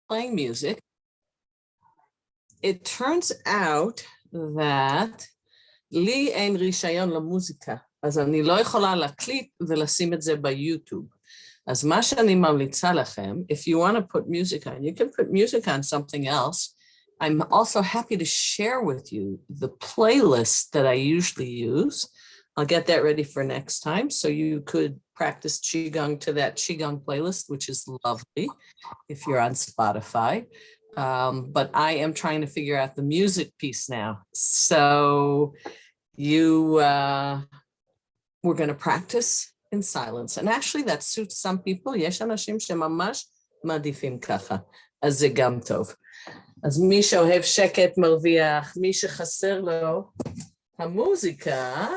playing music, it turns out that לי אין רישיון למוזיקה, אז אני לא יכולה להקליט ולשים את זה ביוטיוב. אז מה שאני ממליצה לכם, if you want to put music on, you can put music on something else. I'm also happy to share with you the playlist that I usually use. I'll get that ready for next time. So you could practice Qigong to that Qigong playlist, which is lovely if you're on Spotify. But I am trying to figure out the music piece now. So we're going to practice in silence. And actually that suits some people. יש אנשים שממש מעדיפים ככה. אז זה גם טוב. אז מי שאוהב שקט מרוויח, מי שחסר לו המוזיקה,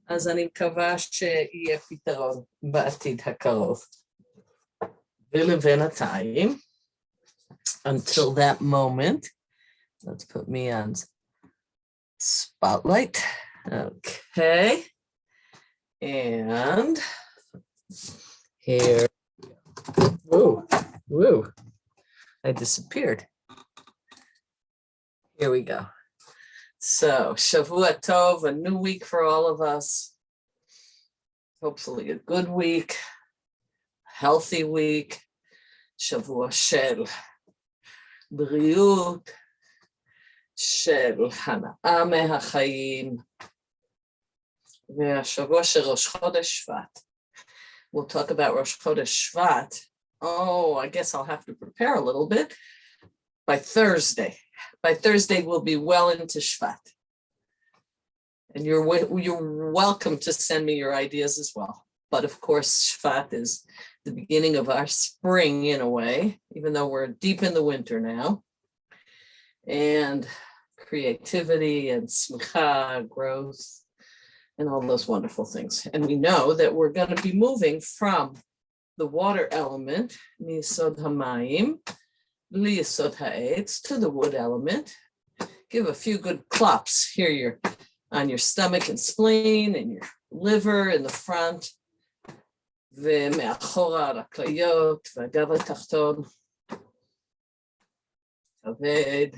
אז אני מקווה שיהיה פתרון בעתיד הקרוב. ולבינתיים, until that moment, let's put me on spotlight. Okay. And here, whoa, I disappeared. Here we go. So, Shavua Tov, a new week for all of us. Hopefully a good week, healthy week. Shavua Shel B'riut, Shel Hanaa me'hachayim. והשבוע של ראש חודש שבט. We'll talk about Rosh Chodesh Shvat. Oh, I guess I'll have to prepare a little bit by Thursday. By Thursday, we'll be well into Shvat. And you're welcome to send me your ideas as well. But of course, Shvat is the beginning of our spring in a way, even though we're deep in the winter now. And creativity and smicha, growth, and all those wonderful things. And we know that we're going to be moving from the water element, Yisod Hamayim, Yisod Ha'etz, to the wood element. Give a few good clops here. You're on your stomach and spleen and your liver in the front. ומאחורה על הכליות והגב התחתון. כבד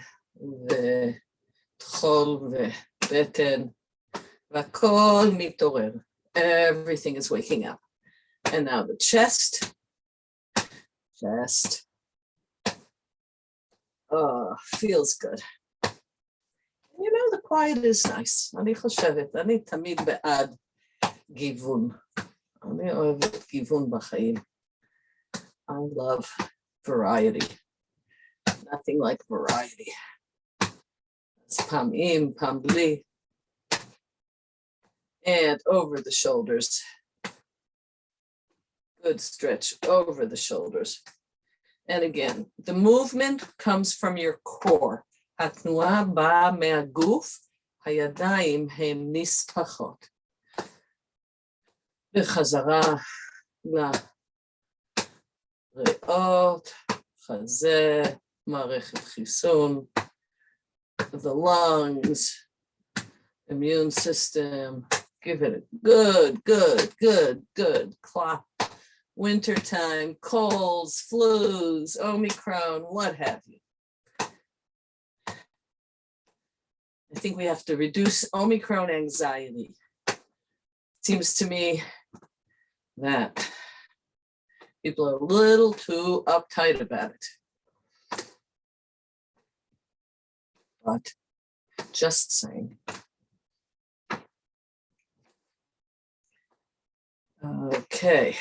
וטחול ובטן. והכל מתעורר. Everything is waking up. And now the chest. Oh, feels good. You know, the quiet is nice. אני חושבת, אני תמיד בעד גיוון. אני אוהבת גיוון בחיים. I love variety. Nothing like variety. אז פעם עם, פעם בלי. And over the shoulders. Good stretch over the shoulders. And again, the movement comes from your core. התנועה באה מהגוף, הידיים הן נספחות. בחזרה לריאות, חזה, מערכת חיסון, the lungs, immune system. Give it a good clap. Wintertime, colds, flus, Omicron, what have you. I think we have to reduce Omicron anxiety. It seems to me that people are a little too uptight about it. But just saying. Okay.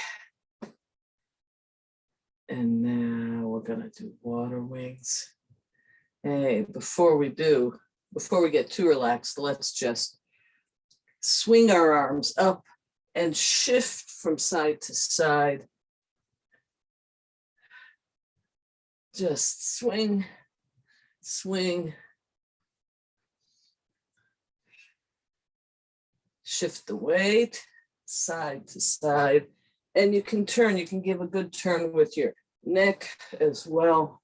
And now we're gonna do water wings. Hey, before we get too relaxed, let's just swing our arms up and shift from side to side. Just swing. Shift the weight side to side. And you can give a good turn with your neck as well.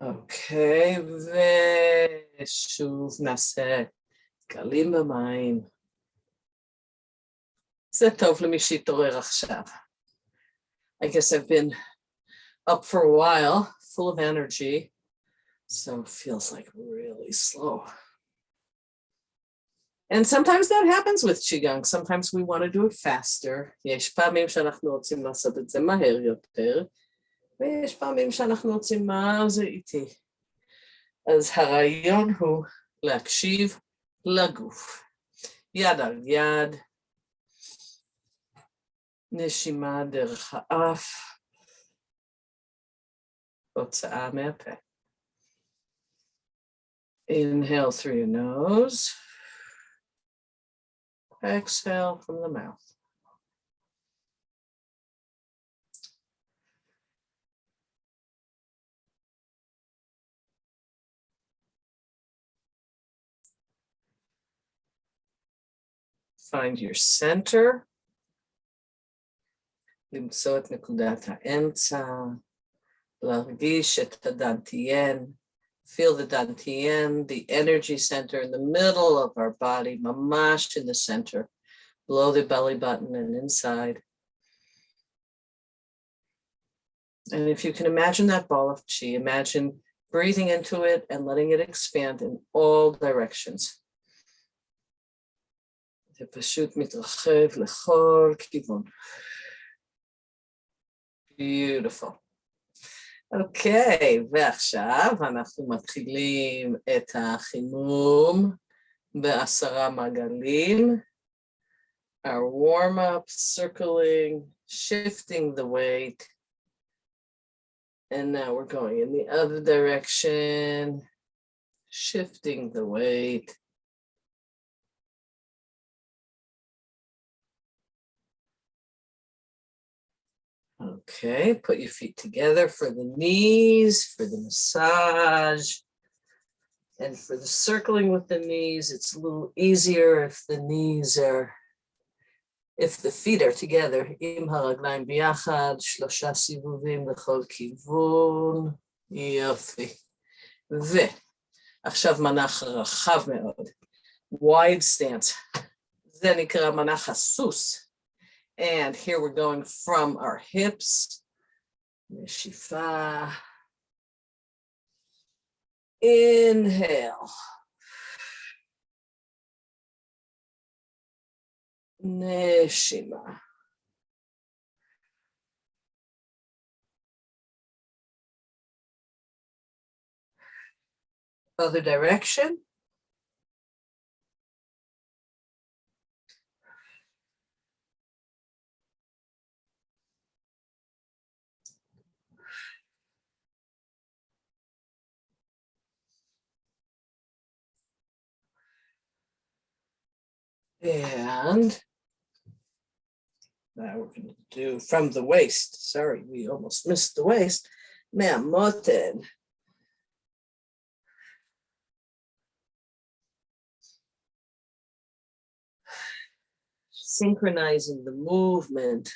Okay, ושוב נעשה גלים במים. זה טוב למי שהתעורר עכשיו. I guess I've been up for a while, full of energy, so it feels like really slow. And sometimes that happens with Qigong. Sometimes we want to do it faster. יש פעמים שאנחנו רוצים לעשות את זה מהר יותר, ויש פעמים שאנחנו רוצים מה זה איתי. אז הרעיון הוא להקשיב לגוף. יד על יד, נשימה דרך האף, הוצאה מהפה. Inhale through your nose. Exhale from the mouth. Find your center. למצוא את נקודת האמצע. להרגיש את הדנטיין. Feel the dantian, the energy center in the middle of our body, mamash in the center, below the belly button and inside. And if you can imagine that ball of chi, imagine breathing into it and letting it expand in all directions. זה פשוט מתרחב לכל כיוון. Beautiful. אוקיי, ועכשיו אנחנו מתחילים את החימום ב10 מעגלים. Our warm-up, circling, shifting the weight. And now we're going in the other direction, shifting the weight. Okay, put your feet together for the knees, for the massage, and for the circling with the knees. It's a little easier if the feet are together. עם הרגליים ביחד, 3 סיבובים לכל כיוון. יופי. ועכשיו מנח רחב מאוד. Wide stance. זה נקרא מנח הסוס. And here we're going from our hips. Nishifa. Inhale. Neshima. Other direction. And now we're going to do from the waist. Sorry, we almost missed the waist. Me'amoten. Synchronizing the movement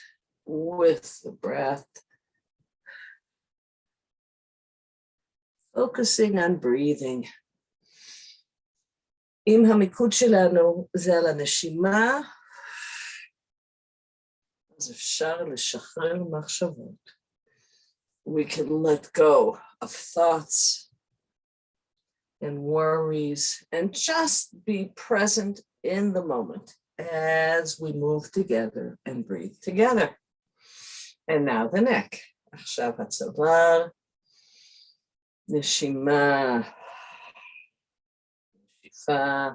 with the breath. Focusing on breathing. אם המיקוד שלנו זה על הנשימה, אז אפשר לשחרר מחשבות. We can let go of thoughts and worries and just be present in the moment as we move together and breathe together. And now the neck. עכשיו הצוואר, נשימה, נשיפה.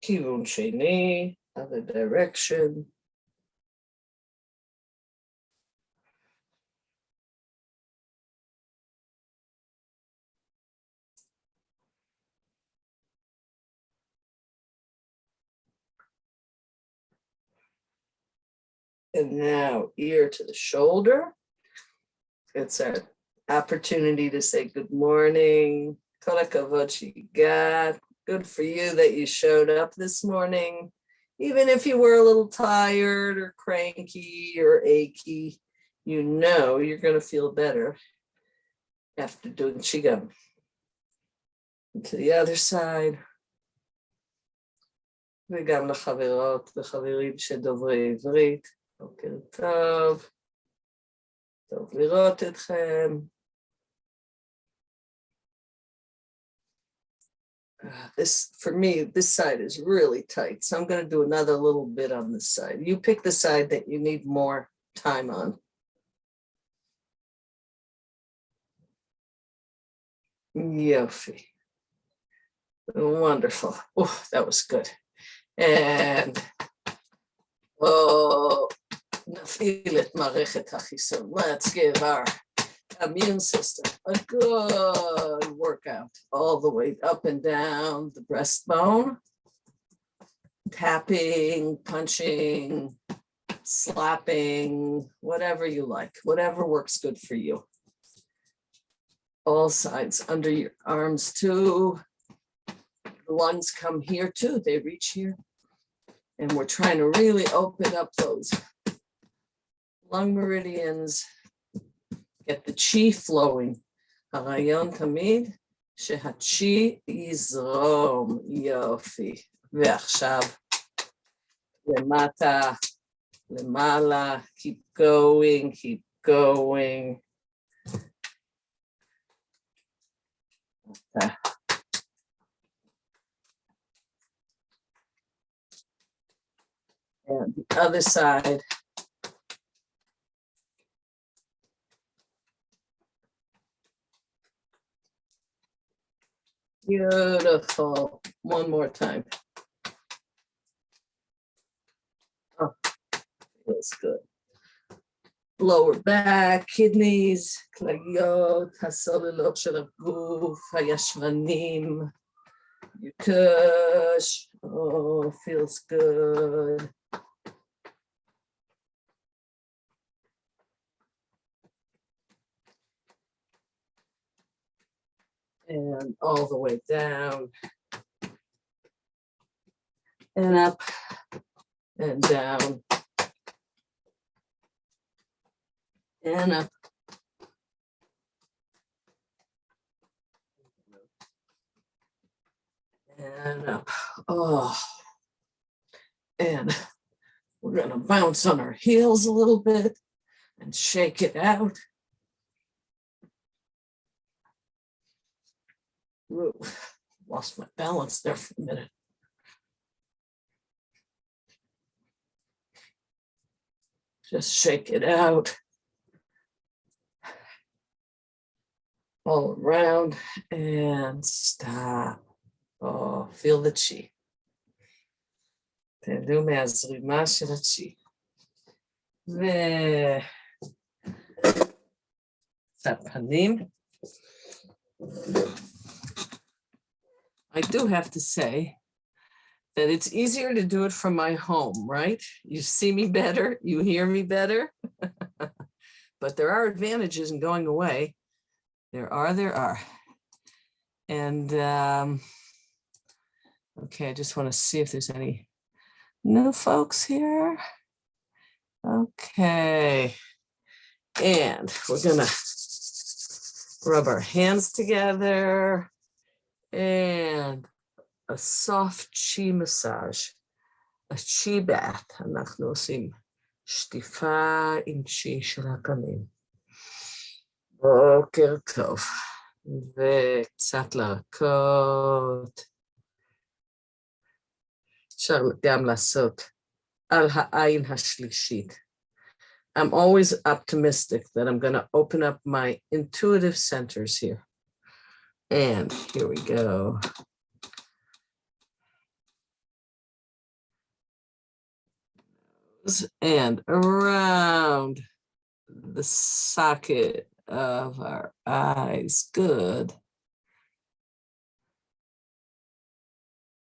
כיוון שני, other direction. And now ear to the shoulder. It's our opportunity to say good morning. Kol hakavod she'agat. Good for you that you showed up this morning. Even if you were a little tired or cranky or achy, you know you're going to feel better after doing Qigong. To the other side. וגם לחברות וחברים שדוברי עברית. בוקר טוב. טוב לראות אתכם. This, for me, this side is really tight. So I'm going to do another little bit on this side. You pick the side that you need more time on. Yofi. Wonderful. Oh, that was good. And נפעיל את מערכת החיסון. Let's give our immune system a good workout all the way up and down the breastbone. Tapping, punching, slapping, whatever you like, whatever works good for you. All sides under your arms too. The lungs come here too, they reach here. And we're trying to really open up those lung meridians, get the chi flowing. הרעיון תמיד שהצ'י יזרום, יופי. ועכשיו למטה, למעלה, keep going, keep going. And the other side. Beautiful. One more time. Oh, feels good. Lower back, kidneys, כליות, הסוללות של הגוף, הישבנים, your tush. Oh, feels good. And all the way down and up and down and up and up. Oh, and we're going to bounce on our heels a little bit and shake it out. Ooh, lost my balance there for a minute. Just shake it out. All around and stop. Oh, feel the chi. תדעו מהזרימה של הצ'י. הפנים. I do have to say that it's easier to do it from my home, right? You see me better, you hear me better. But there are advantages in going away. There are. And okay, I just want to see if there's any new folks here. Okay. And we're gonna rub our hands together and a soft chi massage, a chi bath. אנחנו עושים שטיפה עם chi של הקנים. בוקר טוב. וקצת לרקות. אפשר גם לעשות על העין השלישית. I'm always optimistic that I'm going to open up my intuitive centers here. And here we go. And around the socket of our eyes. Good.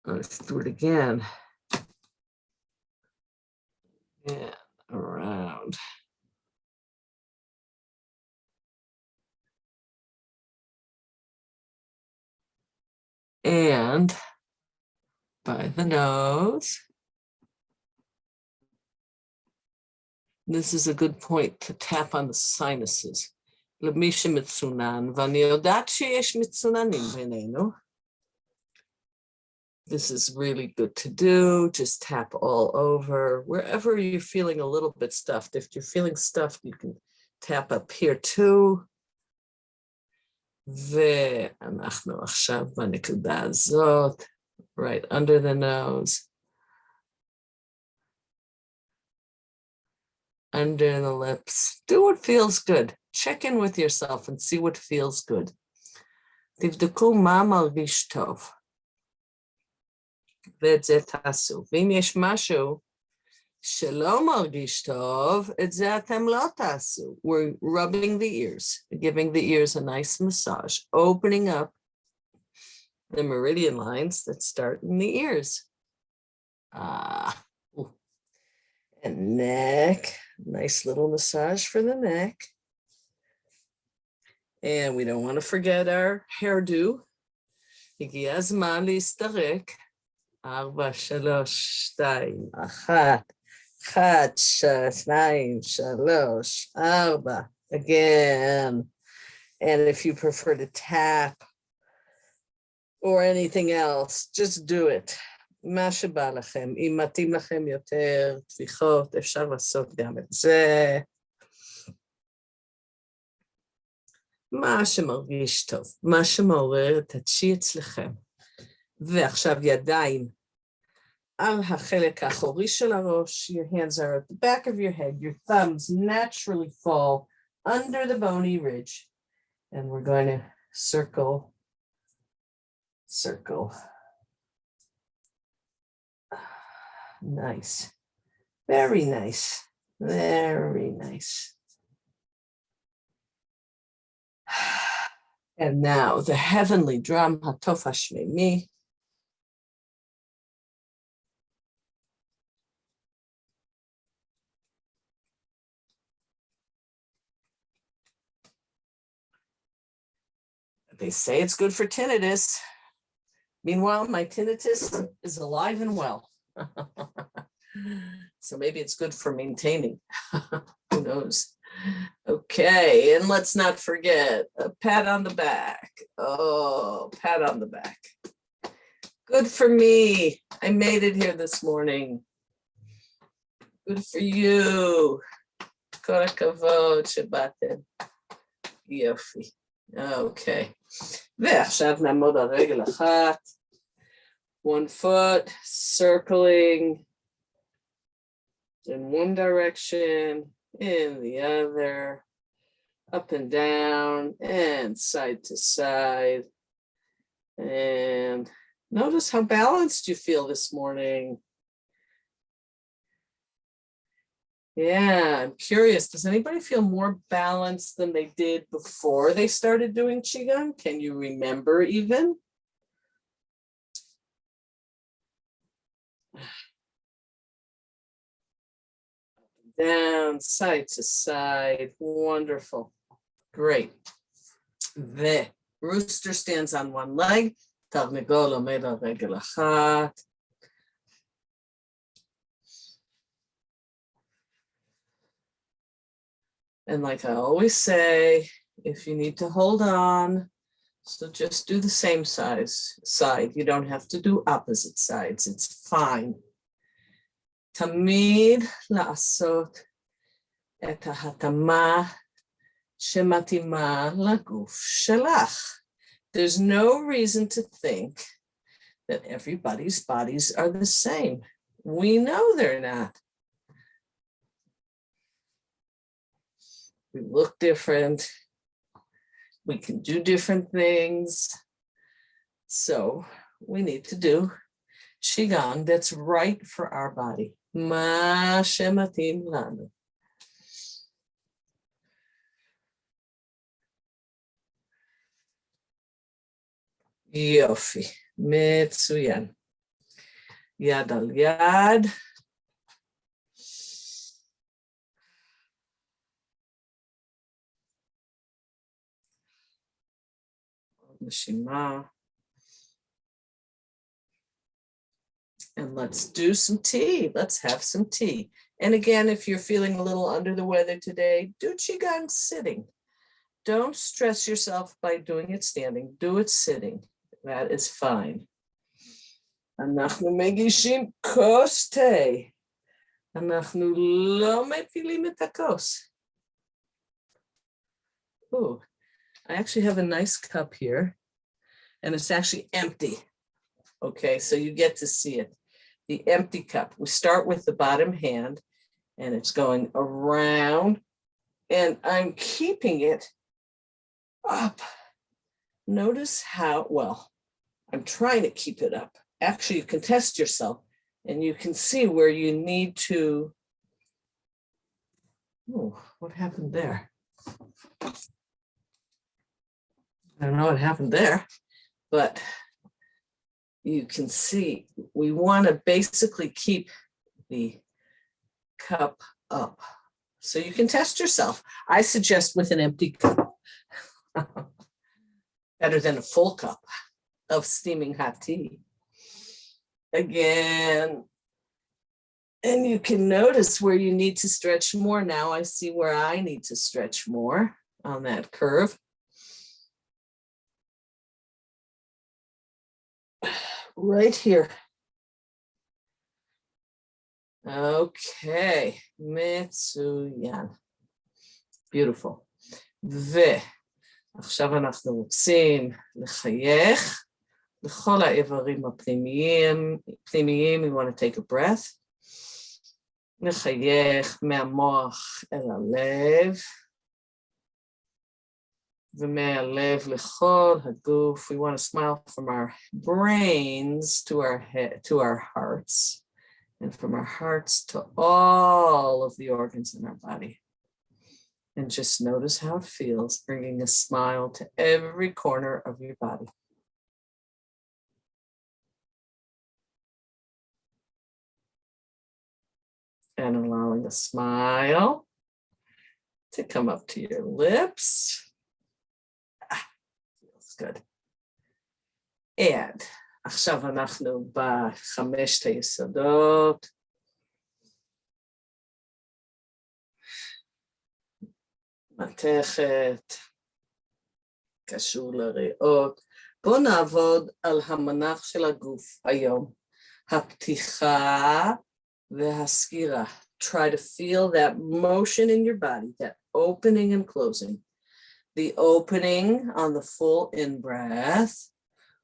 Let's do it again. And around. And by the nose. This is a good point to tap on the sinuses. למי שמצונן, ואני יודעת שיש מצוננים בינינו. This is really good to do. Just tap all over wherever you're feeling a little bit stuffed. If you're feeling stuffed, you can tap up here too. ואנחנו עכשיו בנקודה הזאת, right under the nose, under the lips. Do what feels good. Check in with yourself and see what feels good. תבדקו מה מרגיש טוב. ואת זה תעשו. ואם יש משהו שלא מרגיש טוב, את זה אתם לא תעשו. We're rubbing the ears, giving the ears a nice massage, opening up the meridian lines that start in the ears. And neck, nice little massage for the neck. And we don't want to forget our hairdo. הגיע הזמן להסתרק. 4, 3, 2, 1. 1, 2, 3, 4. Again. And if you prefer to tap or anything else, just do it. מה שבא לכם. אם מתאים לכם יותר תפיחות, אפשר לעשות גם את זה. מה שמרגיש טוב, מה שמעורר את הצ'י אצלכם. ועכשיו ידיים על החלק האחורי של הראש. Your hands are at the back of your head. Your thumbs naturally fall under the bony ridge. And we're going to circle. Nice. Very nice. Very nice. And now the heavenly drum, Hatov Hashmemi. They say it's good for tinnitus. Meanwhile, my tinnitus is alive and well. So maybe it's good for maintaining. Who knows? Okay, and let's not forget a pat on the back. Oh, pat on the back. Good for me. I made it here this morning. Good for you. כל הכבוד שבאתם. יופי. Okay. ועכשיו נעמוד על רגל אחת. One foot circling in one direction, in the other, up and down, and side to side. And notice how balanced you feel this morning. Yeah, I'm curious. Does anybody feel more balanced than they did before they started doing Qigong? Can you remember even? Down, side to side. Wonderful. Great. The rooster stands on one leg. תרנגול עומד על רגל אחת. And like I always say, if you need to hold on, so just do the same side. You don't have to do opposite sides. It's fine. תמיד לעשות את ההתאמה שמתאימה לגוף שלך. There's no reason to think that everybody's bodies are the same. We know they're not. We look different. We can do different things. So we need to do Qigong that's right for our body. מה שמתאים לנו. יופי, מצוין. יד על יד. נשימה. And let's do some tea. Let's have some tea. And again, if you're feeling a little under the weather today, do Qigong sitting. Don't stress yourself by doing it standing. Do it sitting. That is fine. אנחנו מגישים כוס תה. אנחנו לא מפילים את הכוס. Oh, I actually have a nice cup here, and it's actually empty. Okay, so you get to see it. The empty cup. We start with the bottom hand, and it's going around, and I'm keeping it up. Notice how, well, I'm trying to keep it up. Actually, you can test yourself, and you can see where you need to, oh, what happened there? I don't know what happened there, but you can see we want to basically keep the cup up. So you can test yourself. I suggest with an empty cup, better than a full cup of steaming hot tea. Again, and you can notice where you need to stretch more. Now I see where I need to stretch more on that curve. Right here. Okay, מצוין. Beautiful. ועכשיו אנחנו רוצים לחייך לכל האיברים הפנימיים. We want to take a breath. לחייך מהמוח אל הלב. ומהלב לכל הגוף. We want to smile from our brains to our head, to our hearts, and from our hearts to all of the organs in our body. And just notice how it feels, bringing a smile to every corner of your body. And allowing a smile to come up to your lips. Feels good. And עכשיו אנחנו בחמשת היסודות. מתכת, קשור לריאות. בואו נעבוד על המנח של הגוף היום. הפתיחה והסגירה. Try to feel that motion in your body, that opening and closing. The opening on the full in-breath,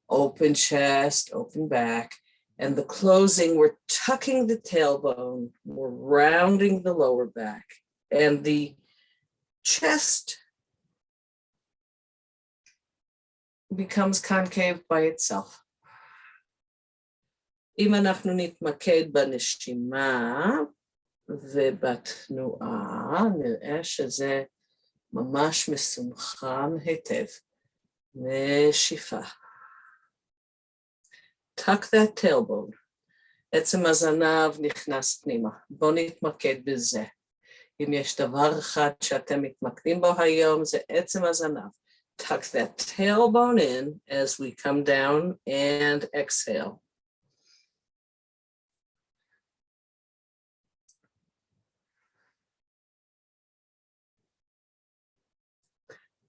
open chest, open back, and the closing, we're tucking the tailbone, we're rounding the lower back, and the chest becomes concave by itself. אם אנחנו נתמקד בנשימה ובתנועה, נראה שזה ממש מסונכרן היטב. נשיפה. Tuck that tailbone. עצם הזנב נכנס פנימה. בואו נתמקד בזה. אם יש דבר אחד שאתם מתמקדים בו היום, זה עצם הזנב. Tuck that tailbone in as we come down and exhale.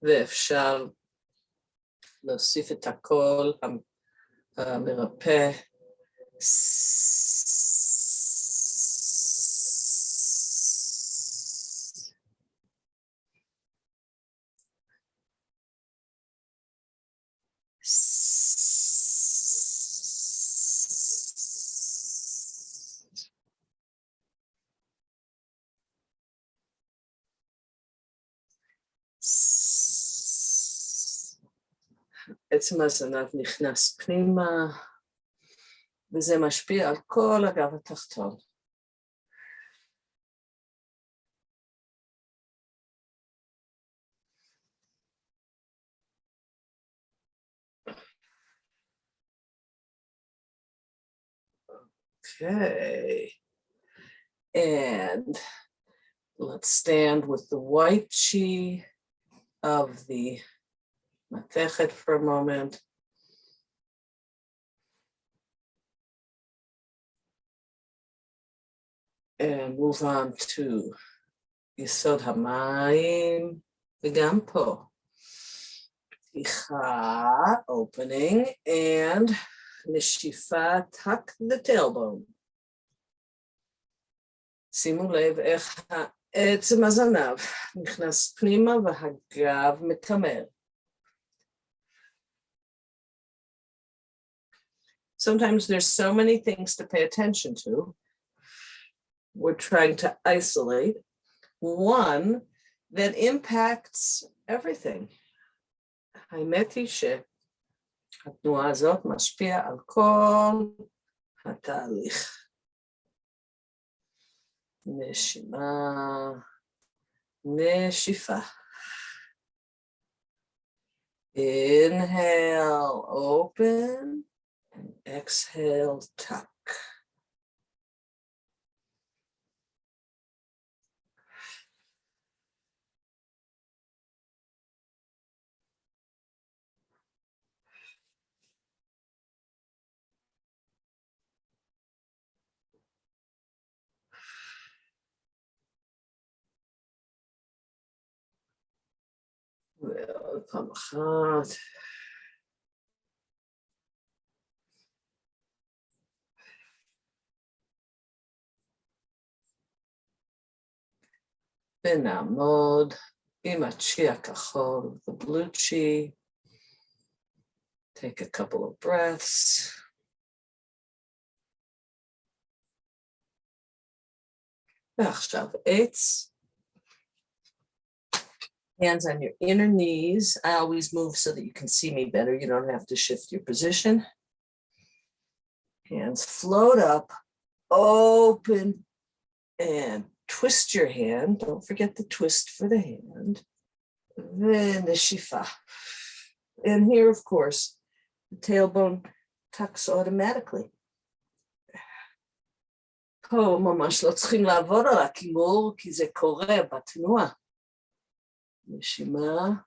ואפשר להוסיף את הקול המרפא. עצם הזנב נכנס פנימה, וזה משפיע על כל הגב התחתון. Okay, and let's stand with the white chi of the matechet for a moment. And move on to יסוד המים, וגם פה. פתיחה, opening, and נשיפה, tuck the tailbone. שימו לב איך עצם הזנב נכנס פנימה והגב מתמר. Sometimes there's so many things to pay attention to. We're trying to isolate one that impacts everything. האמת היא שהתנועה הזאת משפיעה על כל התהליך. נשימה, נשיפה. Inhale, open, and exhale, tuck. ועוד פעם אחת. ונעמוד עם הצ'י הכחול, the blue chi. Take a couple of breaths. ועכשיו עץ. Hands on your inner knees. I always move so that you can see me better. You don't have to shift your position. Hands float up, open, and twist your hand. Don't forget the twist for the hand. Then the shifa. And here, of course, the tailbone tucks automatically. פה ממש לא צריכים לעבוד על הכימור, כי זה קורה בתנועה. נשימה.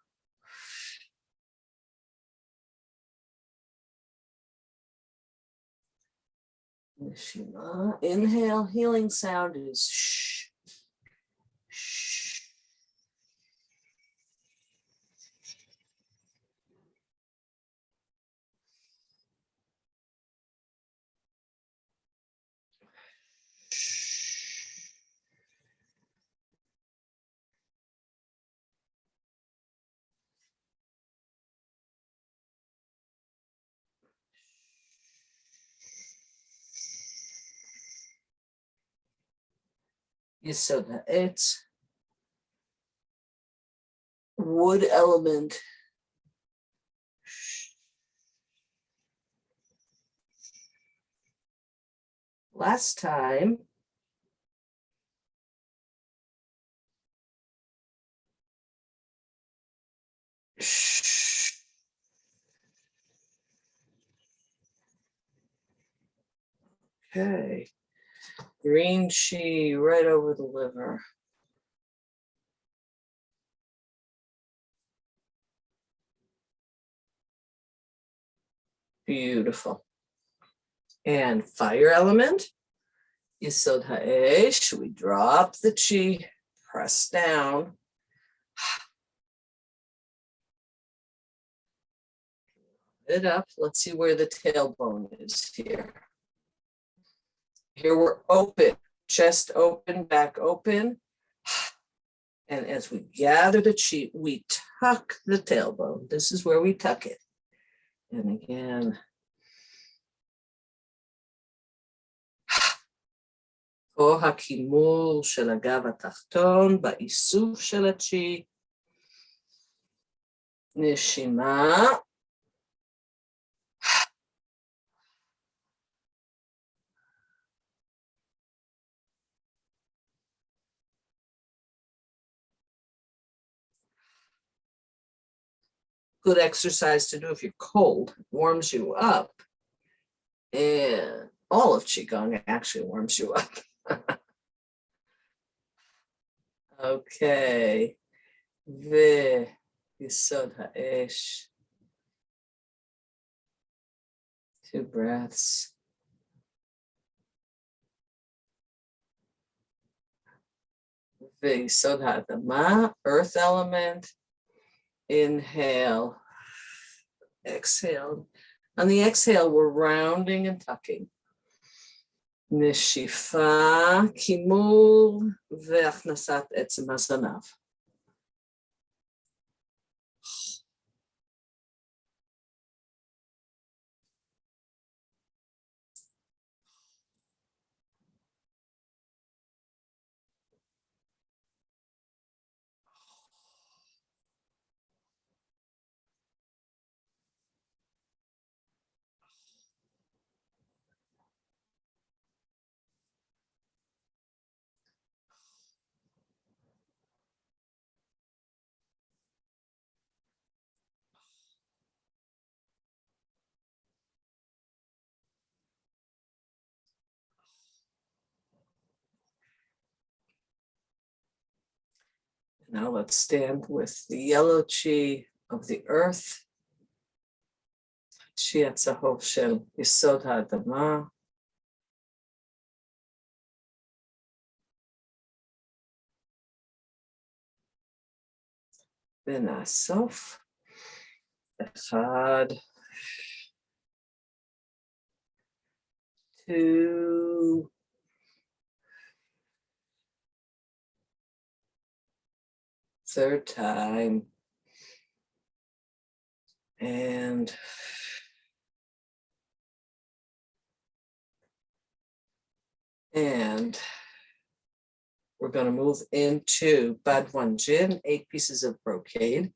Neshima. Inhale, healing sound is shh. Shh. Yesod ha'etz, wood element. Last time, okay. Green chi right over the liver. Beautiful. And fire element. Yesod ha'esh. We drop the chi, press down. It up. Let's see where the tailbone is here. Here we're open, chest open, back open. And as we gather the chi, we tuck the tailbone. This is where we tuck it. And again. פה הכימור של הגב התחתון, באיסוף של הצ'י. נשימה. Good exercise to do if you're cold. It warms you up. And all of Qigong actually warms you up. Okay. Yesod ha'esh. 2 breaths. Yesod ha'adama, earth element. Inhale. Exhale. On the exhale, we're rounding and tucking. נשיפה, כימור והכנסת עצם הזנב. Now let's stand with the yellow chi of the earth. chi הצהוב של יסוד האדמה. ונאסוף. 1, 2, 3rd time. And we're going to move into Bad Wan Jin, 8 pieces of brocade.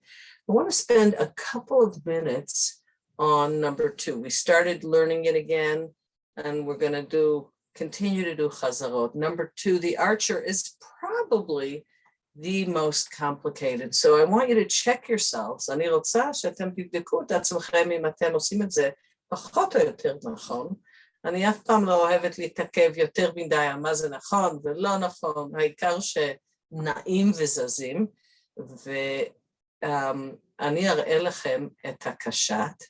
I want to spend a couple of minutes on number 2. We started learning it again, and we're going to continue to do chazarot. Number 2, the archer is probably the most complicated. So I want you to check yourselves. אני רוצה שאתם תבדקו את עצמכם אם אתם עושים את זה פחות או יותר נכון. אני אף פעם לא אוהבת להתעכב יותר מדי על מה זה נכון ולא נכון, העיקר שנעים וזזים, ואני אראה לכם את הקשת,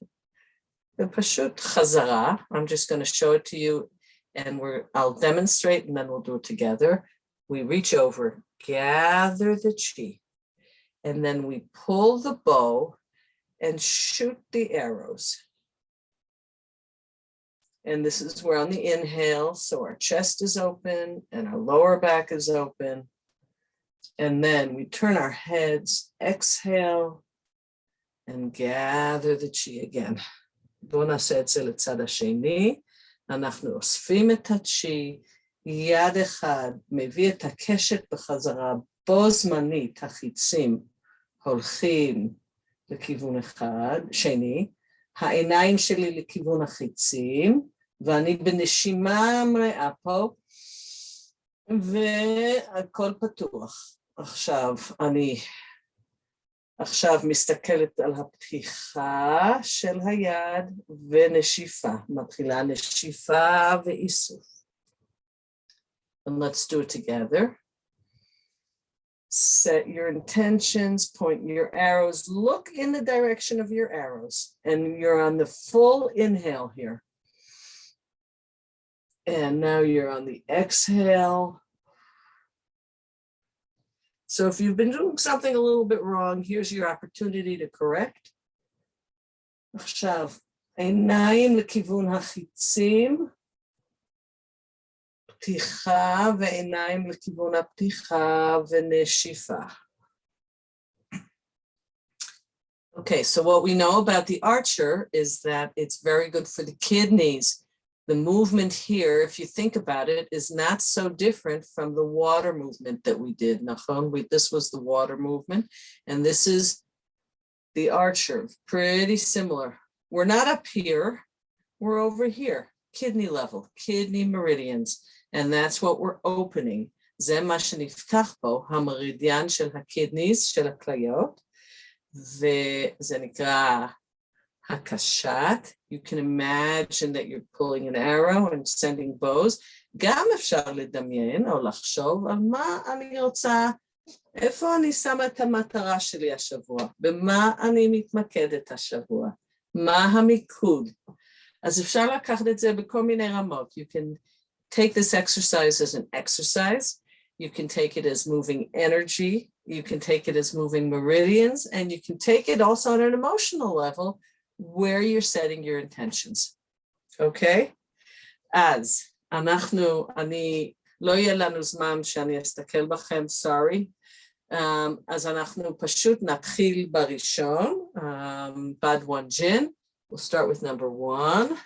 ופשוט חזרה. I'm just going to show it to you, and I'll demonstrate, and then we'll do it together. We reach over, gather the chi, and then we pull the bow and shoot the arrows. And this is where on the inhale, so our chest is open and our lower back is open. And then we turn our heads, exhale, and gather the chi again. בואו נעשה את זה לצד השני. אנחנו אוספים את הצ'י, יד אחד מביא את הקשת בחזרה, בו זמנית החיצים הולכים לכיוון אחד, שני, העיניים שלי לכיוון החיצים, ואני בנשימה מלאה פה, והכל פתוח. אני עכשיו מסתכלת על הפתיחה של היד ונשיפה, מתחילה נשיפה ואיסוף. And let's do it together. Set your intentions, point your arrows, look in the direction of your arrows, and you're on the full inhale here. And now you're on the exhale. So if you've been doing something a little bit wrong, here's your opportunity to correct. עכשיו, עיניים לכיוון החיצים. פתיחה ועיניים לכיוון הפתיחה ונשיפה. Okay, so what we know about the archer is that it's very good for the kidneys. The movement here, if you think about it, is not so different from the water movement that we did. This was the water movement, and this is the archer, pretty similar. We're not up here, we're over here, kidney level, kidney meridians. And that's what we're opening. זה מה שנפתח פה, המרידיאן של הקדניס, של הכליות, וזה נקרא הקשת. You can imagine that you're pulling an arrow and sending bows. גם אפשר לדמיין או לחשוב על מה אני רוצה, איפה אני שמה את המטרה שלי השבוע, במה אני מתמקדת השבוע, מה המיקוד. אז אפשר לקחת את זה בכל מיני רמות. You can take this exercise as an exercise. You can take it as moving energy. You can take it as moving meridians. And you can take it also on an emotional level where you're setting your intentions. Okay? אז אני לא יהיה לנו זמן שאני אסתכל בכם, sorry. אז אנחנו פשוט נתחיל בראשון, Bad Wan Jin. We'll start with number 1.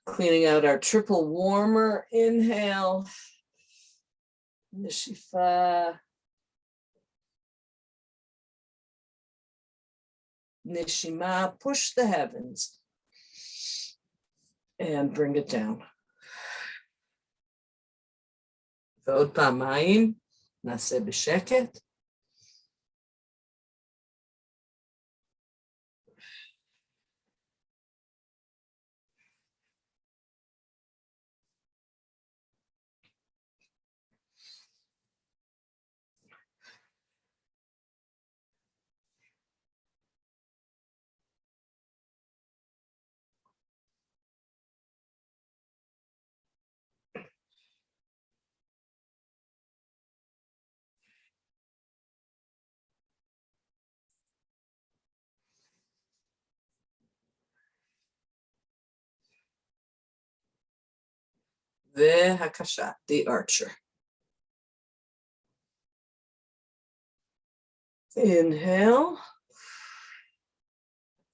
Cleaning out our triple warmer. Inhale. Nishifa. Nishima. Push the heavens. And bring it down. ועוד פעמיים. נעשה בשקט. והקשה, the archer. Inhale.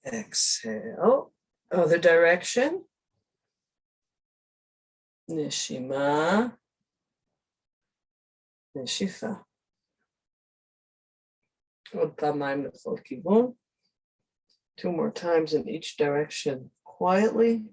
Exhale. Other direction. Nishima. Nishifa. עוד פעמיים לכל כיוון. 2 more times in each direction quietly.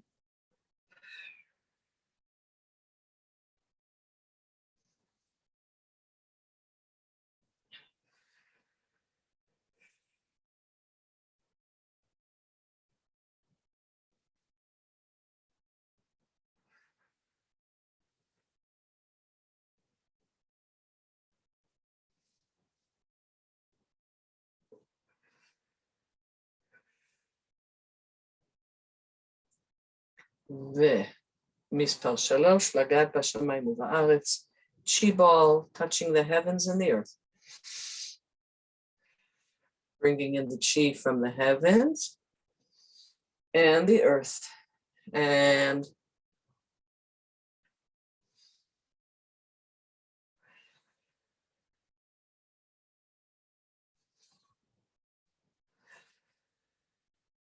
ומספר 3, לגעת בשמיים ובארץ, chi ball, touching the heavens and the earth. Bringing in the chi from the heavens and the earth. And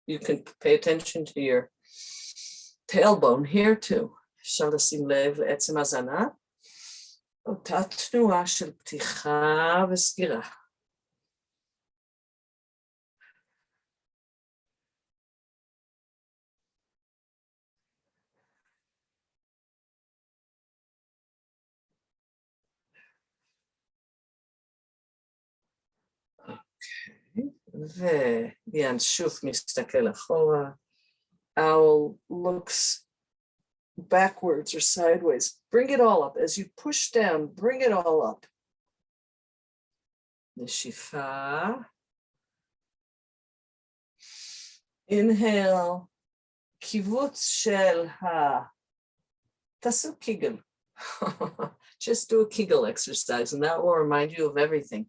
you can pay attention to your tailbone here too. אפשר לשים לב לעצם הזנה. אותה תנועה של פתיחה וסגירה. וינשוף מסתכל אחורה. Owl looks backwards or sideways. Bring it all up. As you push down, bring it all up. Nishifa. Inhale. Kivutz shel ha. Tasu Kegel. Just do a Kegel exercise and that will remind you of everything.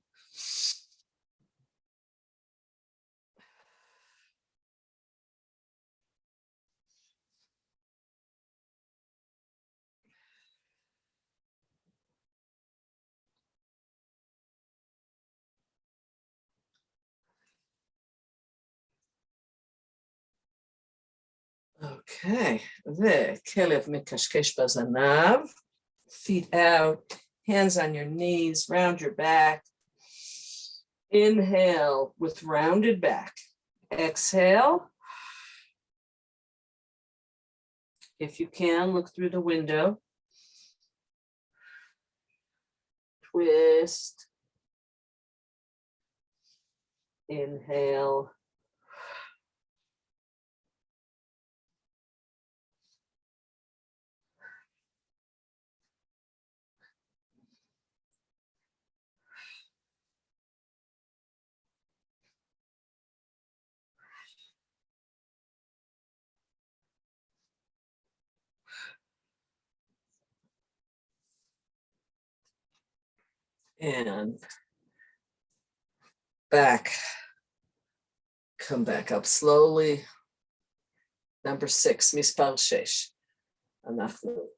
Okay, וכלב מקשקש בזנב, feet out, hands on your knees, round your back. Inhale with rounded back. Exhale. If you can, look through the window. Twist. Inhale. And back come back up slowly. Number 6, מספר 6. אנחנו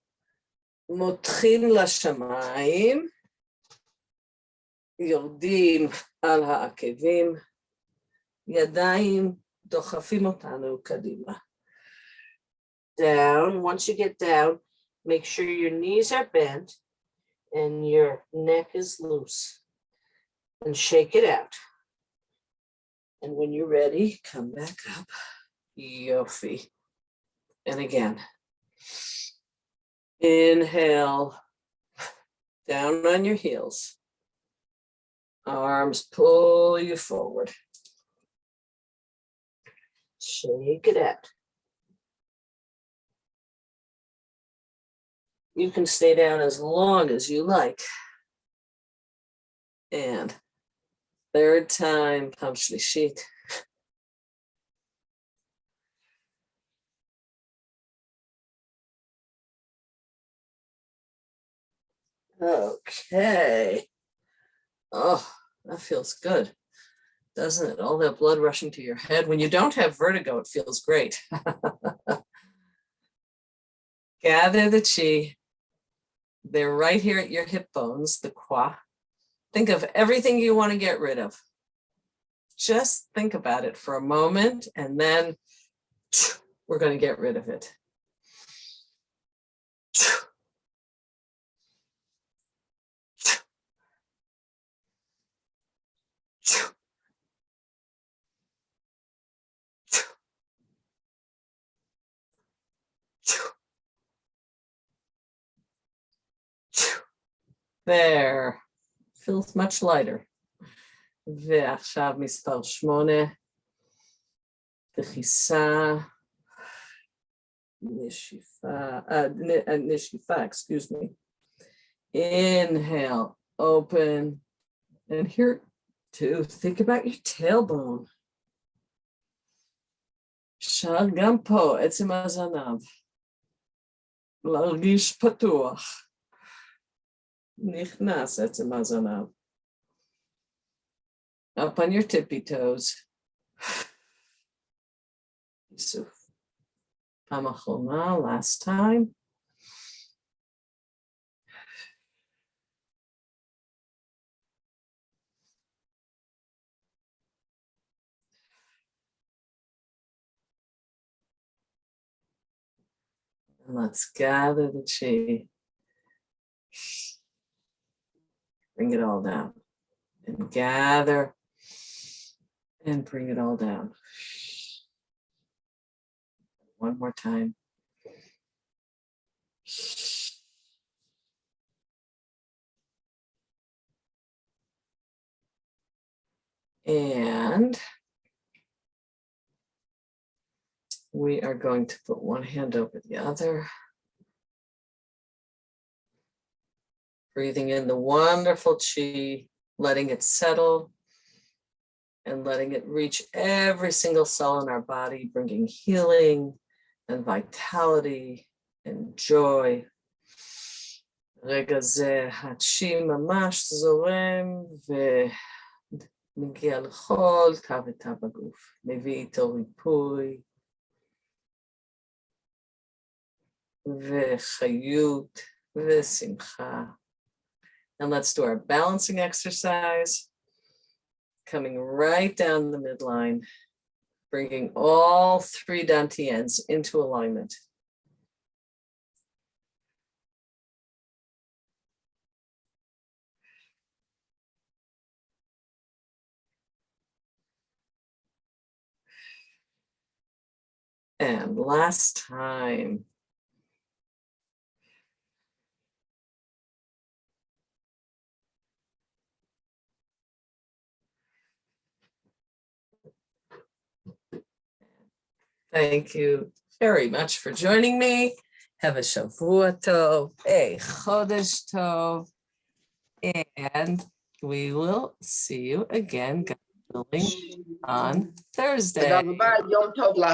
מותחים לשמיים, יורדים על העקבים, ידיים דוחפים אותנו קדימה. Down, once you get down, make sure your knees are bent and your neck is loose. And shake it out. And when you're ready, come back up. Yofi. And again. Inhale. Down on your heels. Arms pull you forward. Shake it out. You can stay down as long as you like. And third time, פעם שלישית. Okay. Oh, that feels good, doesn't it? All that blood rushing to your head. When you don't have vertigo, it feels great. Gather the chi. They're right here at your hip bones, the qua. Think of everything you want to get rid of. Just think about it for a moment, and then we're going to get rid of it. There. Feels much lighter. ועכשיו מספר 8. דחיסה. נשיפה, excuse me. Inhale, open. And here too, think about your tailbone. אפשר גם פה, עצם הזנב. להרגיש פתוח. נכנס עצם הזנב. Up on your tippy toes. פעם אחרונה, last time. And let's gather the chi. Bring it all down. And gather. And bring it all down. One more time. And we are going to put one hand over the other. Breathing in the wonderful chi, letting it settle. And letting it reach every single cell in our body, bringing healing and vitality and joy. רגע זה הצ'י ממש זורם ומגיע לכל תא ותא בגוף. מביא איתו ריפוי וחיות ושמחה. And let's do our balancing exercise. Coming right down the midline, bringing all 3 dantians into alignment. And last time. Thank you very much for joining me. Have a Shavua Tov, a Chodesh Tov, and we will see you again, God willing, on Thursday.